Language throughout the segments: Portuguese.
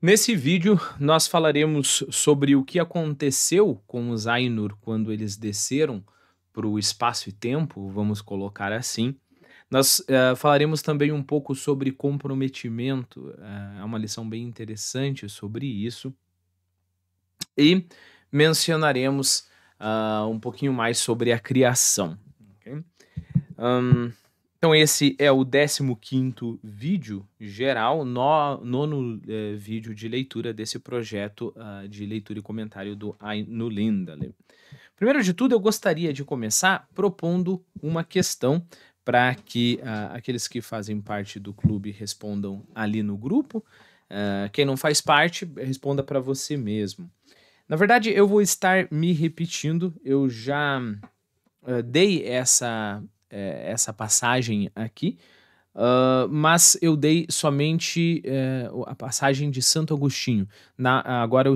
Nesse vídeo, nós falaremos sobre o que aconteceu com os Ainur quando eles desceram para o espaço e tempo, vamos colocar assim. Nós falaremos também um pouco sobre comprometimento, é uma lição bem interessante sobre isso, e mencionaremos um pouquinho mais sobre a criação. Ok? Ahn, então esse é o 15º vídeo geral, nono vídeo de leitura desse projeto de leitura e comentário do Aino Lindale. Primeiro de tudo, eu gostaria de começar propondo uma questão para que aqueles que fazem parte do clube respondam ali no grupo. Quem não faz parte, responda para você mesmo. Na verdade, eu vou estar me repetindo, eu já dei essa passagem aqui, mas eu dei somente a passagem de Santo Agostinho. Agora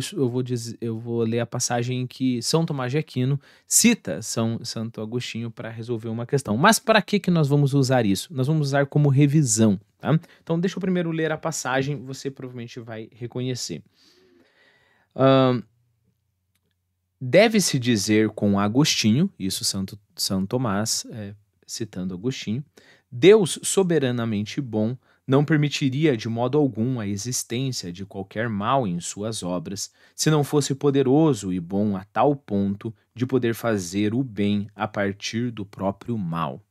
eu vou ler a passagem em que São Tomás de Aquino cita Santo Agostinho para resolver uma questão. Mas para que nós vamos usar isso? Nós vamos usar como revisão. Tá? Então deixa eu primeiro ler a passagem, você provavelmente vai reconhecer. Deve-se dizer com Agostinho, isso São Tomás, citando Agostinho, Deus soberanamente bom não permitiria de modo algum a existência de qualquer mal em suas obras, se não fosse poderoso e bom a tal ponto de poder fazer o bem a partir do próprio mal.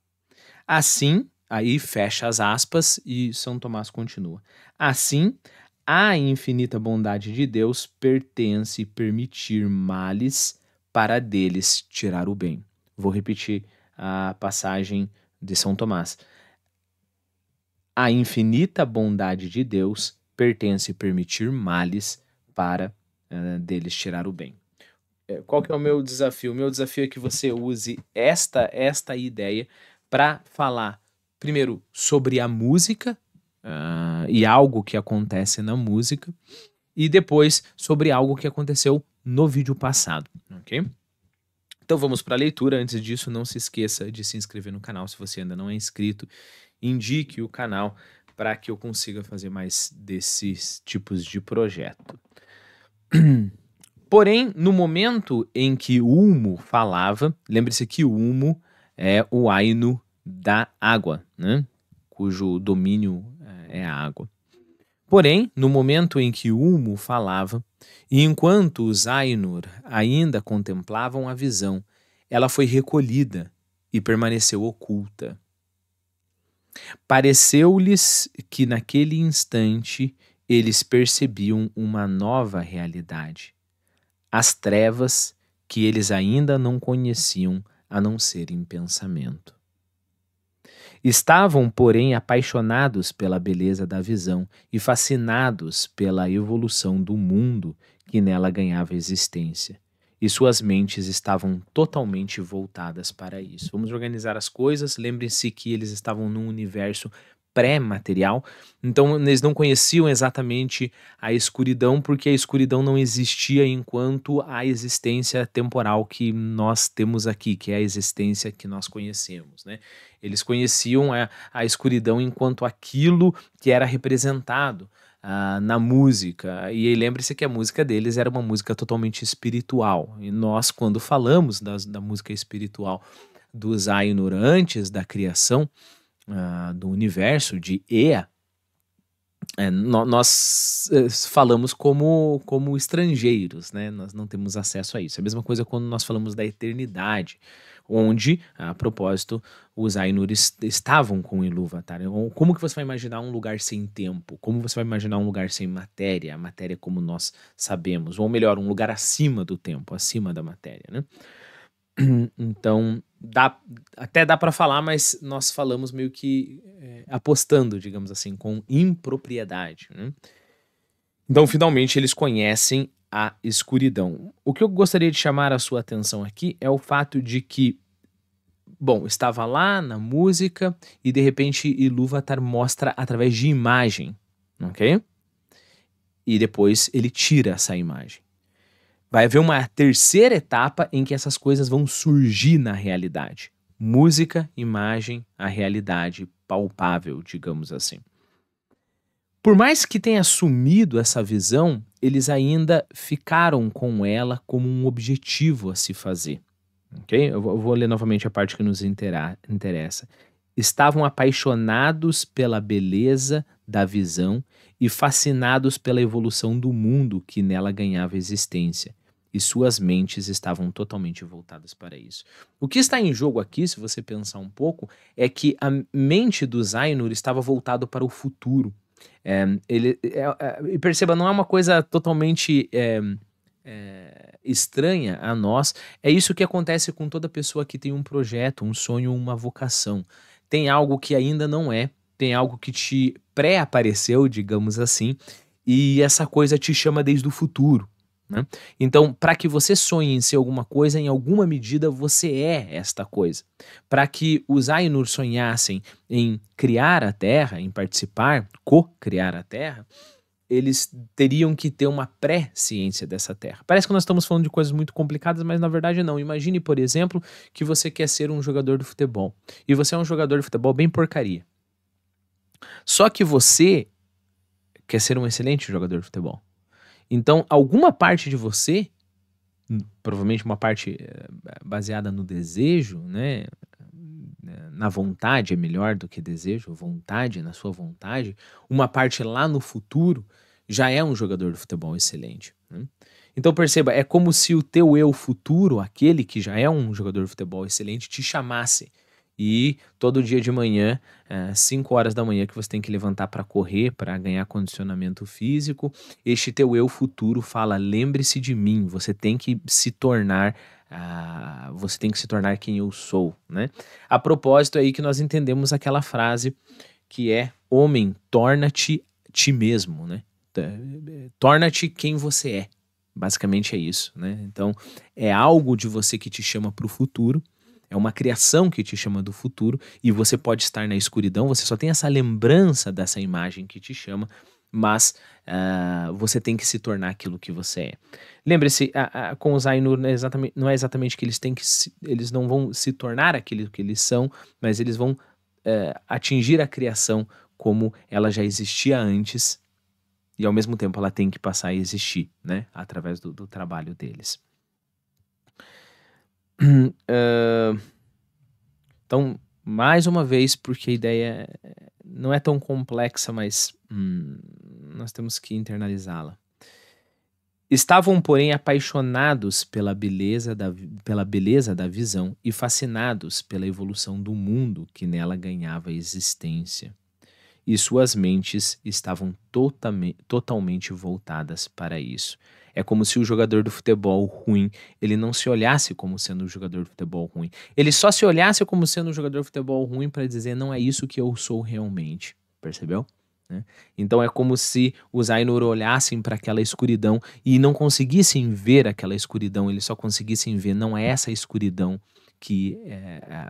Assim, aí fecha as aspas e São Tomás continua. Assim, à infinita bondade de Deus pertence permitir males para deles tirar o bem. Vou repetir a passagem de São Tomás. À infinita bondade de Deus pertence permitir males para deles tirar o bem. Qual que é o meu desafio? O meu desafio é que você use esta ideia para falar, primeiro, sobre a música e algo que acontece na música, e depois sobre algo que aconteceu no vídeo passado, ok? Então vamos para a leitura. Antes disso, não se esqueça de se inscrever no canal se você ainda não é inscrito. Indique o canal para que eu consiga fazer mais desses tipos de projeto. Porém, no momento em que Ulmo falava, lembre-se que Ulmo é o Aino da água, né? Cujo domínio é a água. Porém, no momento em que Ulmo falava, e enquanto os Ainur ainda contemplavam a visão, ela foi recolhida e permaneceu oculta. Pareceu-lhes que naquele instante eles percebiam uma nova realidade, as trevas que eles ainda não conheciam a não ser em pensamento. Estavam, porém, apaixonados pela beleza da visão e fascinados pela evolução do mundo que nela ganhava existência. E suas mentes estavam totalmente voltadas para isso. Vamos organizar as coisas. Lembrem-se que eles estavam num universo pré-material, então eles não conheciam exatamente a escuridão, porque a escuridão não existia enquanto a existência temporal que nós temos aqui, que é a existência que nós conhecemos, né? Eles conheciam a escuridão enquanto aquilo que era representado na música. E lembre-se que a música deles era uma música totalmente espiritual. E nós, quando falamos da música espiritual dos Ainur antes da criação do universo, de Ea, nós falamos como estrangeiros, né? Nós não temos acesso a isso. É a mesma coisa quando nós falamos da eternidade, onde, a propósito, os Ainur estavam com Ilúvatar. Como que você vai imaginar um lugar sem tempo? Como você vai imaginar um lugar sem matéria? A matéria como nós sabemos. Ou melhor, um lugar acima do tempo, acima da matéria, né? Então, até dá para falar, mas nós falamos meio que apostando, digamos assim, com impropriedade, né? Então, finalmente, eles conhecem a escuridão. O que eu gostaria de chamar a sua atenção aqui é o fato de que, bom, estava lá na música e de repente Ilúvatar mostra através de imagem, ok? E depois ele tira essa imagem. Vai haver uma terceira etapa em que essas coisas vão surgir na realidade. Música, imagem, a realidade palpável, digamos assim. Por mais que tenha assumido essa visão, eles ainda ficaram com ela como um objetivo a se fazer, ok? Eu vou ler novamente a parte que nos interessa. Estavam apaixonados pela beleza da visão e fascinados pela evolução do mundo que nela ganhava existência, e suas mentes estavam totalmente voltadas para isso. O que está em jogo aqui, se você pensar um pouco, é que a mente dos Ainur estava voltado para o futuro. E perceba, não é uma coisa totalmente estranha a nós. É isso que acontece com toda pessoa que tem um projeto, um sonho, uma vocação. Tem algo que ainda não é, tem algo que te pré-apareceu, digamos assim, e essa coisa te chama desde o futuro, né? Então, para que você sonhe em ser alguma coisa, em alguma medida você é esta coisa. Para que os Ainur sonhassem em criar a Terra, em participar, co-criar a Terra, eles teriam que ter uma pré-ciência dessa Terra. Parece que nós estamos falando de coisas muito complicadas, mas na verdade não. Imagine, por exemplo, que você quer ser um jogador de futebol. E você é um jogador de futebol bem porcaria. Só que você quer ser um excelente jogador de futebol. Então, alguma parte de você, provavelmente uma parte baseada no desejo, né? Na vontade é melhor do que desejo, vontade, na sua vontade, uma parte lá no futuro já é um jogador de futebol excelente, né? Então perceba, é como se o teu eu futuro, aquele que já é um jogador de futebol excelente, te chamasse. E todo dia de manhã, 5 horas da manhã que você tem que levantar para correr, para ganhar condicionamento físico, este teu eu futuro fala: lembre-se de mim, você tem que se tornar quem eu sou, né? A propósito é aí que nós entendemos aquela frase que é: homem, torna-te ti mesmo, né? Torna-te quem você é. Basicamente é isso, né? Então é algo de você que te chama para o futuro. É uma criação que te chama do futuro e você pode estar na escuridão, você só tem essa lembrança dessa imagem que te chama, mas você tem que se tornar aquilo que você é. Lembre-se, com os Ainur não é exatamente que eles não vão se tornar aquilo que eles são, mas eles vão atingir a criação como ela já existia antes e ao mesmo tempo ela tem que passar a existir, né? Através do trabalho deles. Então, mais uma vez, porque a ideia não é tão complexa, mas nós temos que internalizá-la. Estavam, porém, apaixonados pela beleza da visão e fascinados pela evolução do mundo que nela ganhava existência. E suas mentes estavam totalmente voltadas para isso. É como se o jogador de futebol ruim, ele não se olhasse como sendo um jogador de futebol ruim. Ele só se olhasse como sendo um jogador de futebol ruim para dizer: não é isso que eu sou realmente. Percebeu? Né? Então é como se os Ainur olhassem para aquela escuridão e não conseguissem ver aquela escuridão, eles só conseguissem ver: não é essa escuridão que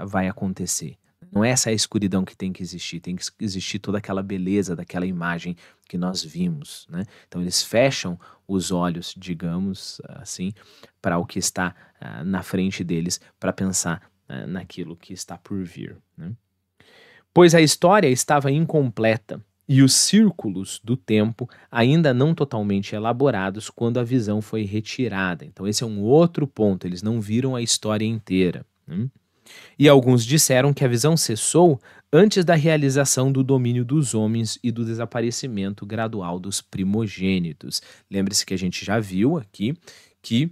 vai acontecer. Não é essa a escuridão que tem que existir toda aquela beleza daquela imagem que nós vimos, né? Então eles fecham os olhos, digamos assim, para o que está na frente deles, para pensar naquilo que está por vir, né? Pois a história estava incompleta e os círculos do tempo ainda não totalmente elaborados quando a visão foi retirada. Então esse é um outro ponto, eles não viram a história inteira, né? E alguns disseram que a visão cessou antes da realização do domínio dos homens e do desaparecimento gradual dos primogênitos. Lembre-se que a gente já viu aqui que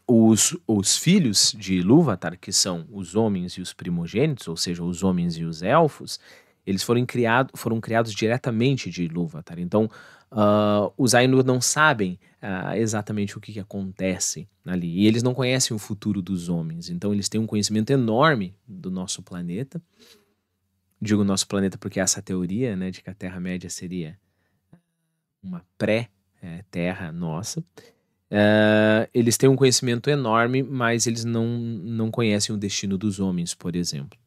os filhos de Ilúvatar, que são os homens e os primogênitos, ou seja, os homens e os elfos, eles foram criados diretamente de Ilúvatar. Então, os Ainur não sabem exatamente o que acontece ali. E eles não conhecem o futuro dos homens. Então, eles têm um conhecimento enorme do nosso planeta. Digo nosso planeta porque essa teoria, né, de que a Terra-média seria uma pré-Terra nossa. Eles têm um conhecimento enorme, mas eles não conhecem o destino dos homens, por exemplo.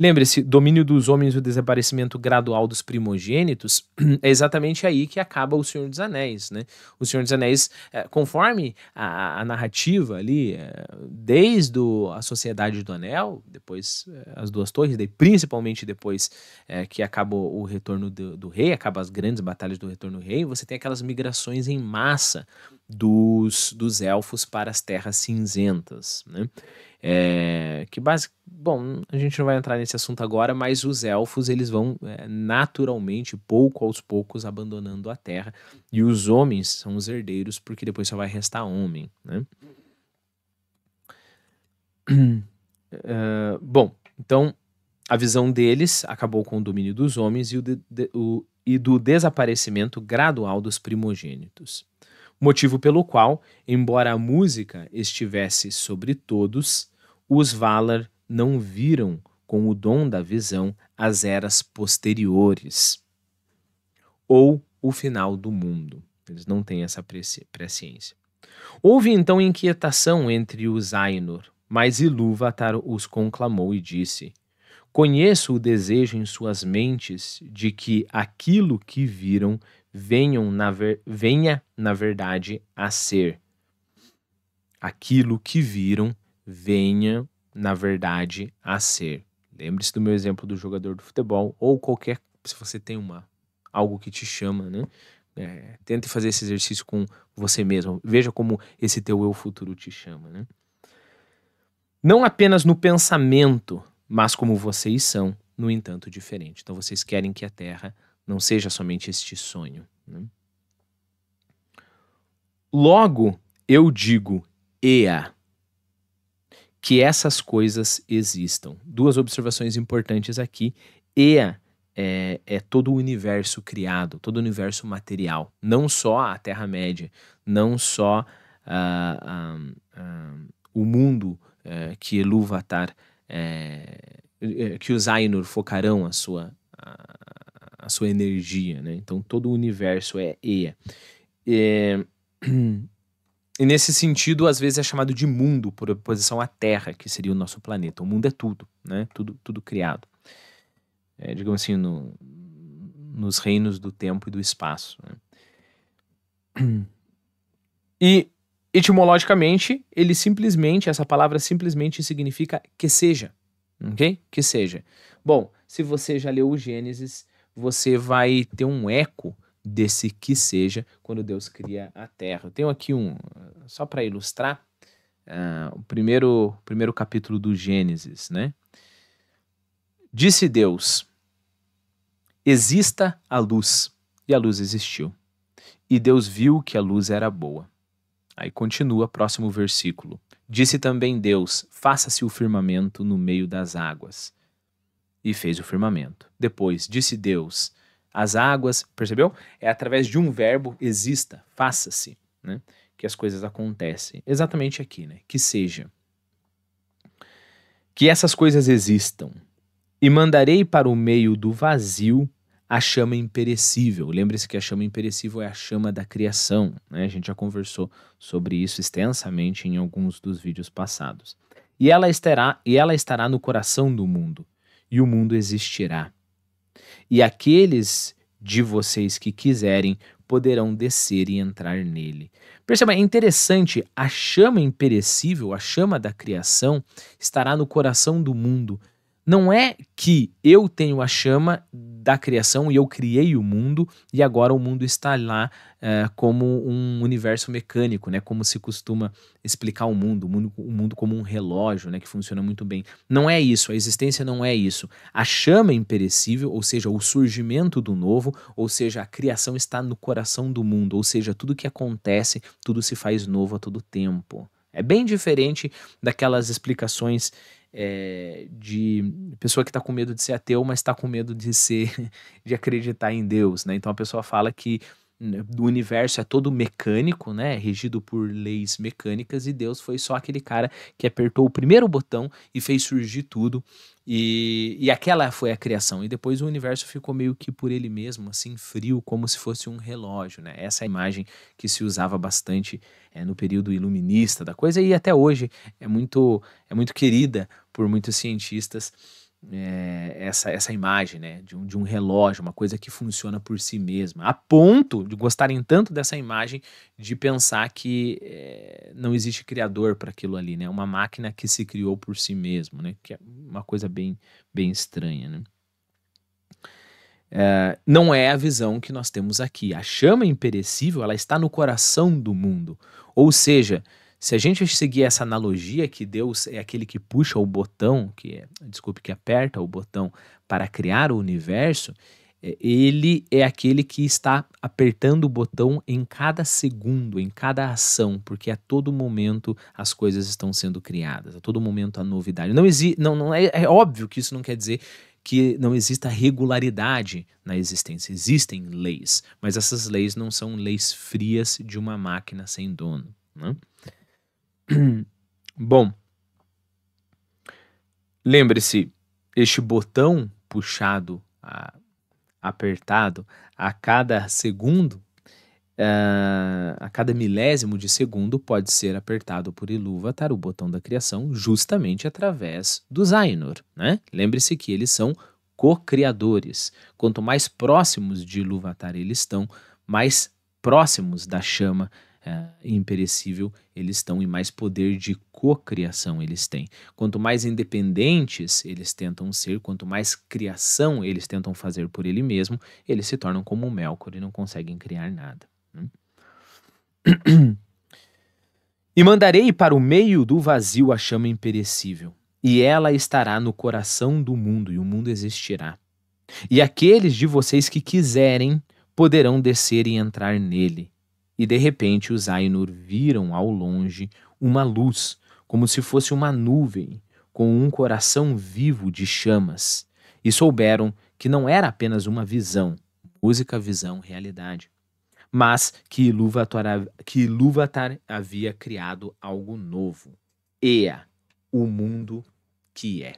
Lembre-se, domínio dos homens e o desaparecimento gradual dos primogênitos, é exatamente aí que acaba o Senhor dos Anéis, né? O Senhor dos Anéis, conforme a narrativa ali, desde a Sociedade do Anel, depois as Duas Torres, daí, principalmente depois que acaba o retorno do rei, acaba as grandes batalhas do retorno do rei, você tem aquelas migrações em massa dos elfos para as Terras Cinzentas, né? Bom, a gente não vai entrar nesse assunto agora, mas os elfos eles vão naturalmente, pouco aos poucos, abandonando a Terra, e os homens são os herdeiros, porque depois só vai restar homem, né? Bom, então a visão deles acabou com o domínio dos homens e do desaparecimento gradual dos primogênitos. Motivo pelo qual, embora a música estivesse sobre todos, os Valar não viram com o dom da visão as eras posteriores ou o final do mundo. Eles não têm essa presciência. Houve então inquietação entre os Ainur, mas Ilúvatar os conclamou e disse: conheço o desejo em suas mentes de que aquilo que viram venha, na verdade, a ser. Aquilo que viram venha, na verdade, a ser. Lembre-se do meu exemplo do jogador de futebol, ou qualquer, se você tem algo que te chama, né? Tente fazer esse exercício com você mesmo. Veja como esse teu eu futuro te chama, né? Não apenas no pensamento, mas como vocês são, no entanto, diferente. Então vocês querem que a Terra não seja somente este sonho, né? Logo, eu digo, Ea, que essas coisas existam. Duas observações importantes aqui. Ea é todo o universo criado, todo o universo material, não só a Terra-média, não só o mundo que Ilúvatar, que os Ainur focarão a sua energia, né? Então todo o universo é Ea. E nesse sentido, às vezes é chamado de mundo por oposição à Terra, que seria o nosso planeta. O mundo é tudo, né? Tudo criado. Digamos assim, nos reinos do tempo e do espaço, né? E etimologicamente, essa palavra simplesmente significa que seja, ok? Que seja. Bom, se você já leu o Gênesis, você vai ter um eco desse que seja quando Deus cria a terra. Eu tenho aqui só para ilustrar, o primeiro capítulo do Gênesis, né? Disse Deus: exista a luz, e a luz existiu. E Deus viu que a luz era boa. Aí continua, próximo versículo. Disse também Deus: faça-se o firmamento no meio das águas. E fez o firmamento. Depois, disse Deus: as águas, percebeu? É através de um verbo, exista, faça-se, né? Que as coisas acontecem. Exatamente aqui, né? Que seja. Que essas coisas existam. E mandarei para o meio do vazio a chama imperecível. Lembre-se que a chama imperecível é a chama da criação, né? A gente já conversou sobre isso extensamente em alguns dos vídeos passados. E ela estará no coração do mundo, e o mundo existirá. E aqueles de vocês que quiserem poderão descer e entrar nele. Perceba, é interessante, a chama imperecível, a chama da criação, estará no coração do mundo. Não é que eu tenho a chama da criação e eu criei o mundo e agora o mundo está lá como um universo mecânico, né? Como se costuma explicar o mundo como um relógio, né? Que funciona muito bem. Não é isso, a existência não é isso. A chama imperecível, ou seja, o surgimento do novo, ou seja, a criação está no coração do mundo, ou seja, tudo que acontece, tudo se faz novo a todo tempo. É bem diferente daquelas explicações de pessoa que está com medo de ser ateu, mas está com medo de acreditar em Deus, né? Então a pessoa fala que o universo é todo mecânico, né? Regido por leis mecânicas, e Deus foi só aquele cara que apertou o primeiro botão e fez surgir tudo, e aquela foi a criação, e depois o universo ficou meio que por ele mesmo, assim, frio, como se fosse um relógio, né? Essa é a imagem que se usava bastante no período iluminista da coisa, e até hoje é muito querida por muitos cientistas, essa imagem, né, de um relógio, uma coisa que funciona por si mesma, a ponto de gostarem tanto dessa imagem de pensar que não existe criador para aquilo ali, né, uma máquina que se criou por si mesmo, né, que é uma coisa bem estranha, né. Não é a visão que nós temos aqui. A chama imperecível, ela está no coração do mundo. Ou seja, se a gente seguir essa analogia que Deus é aquele que puxa o botão, desculpe, que aperta o botão para criar o universo, ele é aquele que está apertando o botão em cada segundo, em cada ação, porque a todo momento as coisas estão sendo criadas, a todo momento a novidade. Não é óbvio que isso não quer dizer que não exista regularidade na existência. Existem leis, mas essas leis não são leis frias de uma máquina sem dono, né? Bom, lembre-se, este botão puxado, apertado a cada segundo, a cada milésimo de segundo pode ser apertado por Ilúvatar, o botão da criação, justamente através dos Ainur, né? Lembre-se que eles são co-criadores. Quanto mais próximos de Ilúvatar eles estão, mais próximos da chama imperecível eles estão e mais poder de cocriação eles têm. Quanto mais independentes eles tentam ser, quanto mais criação eles tentam fazer por ele mesmo, eles se tornam como o Melkor e não conseguem criar nada. E mandarei para o meio do vazio a chama imperecível, e ela estará no coração do mundo, e o mundo existirá. E aqueles de vocês que quiserem poderão descer e entrar nele. E de repente os Ainur viram ao longe uma luz, como se fosse uma nuvem, com um coração vivo de chamas, e souberam que não era apenas uma visão, música, visão, realidade, mas que Ilúvatar havia criado algo novo. Ea, o mundo que é.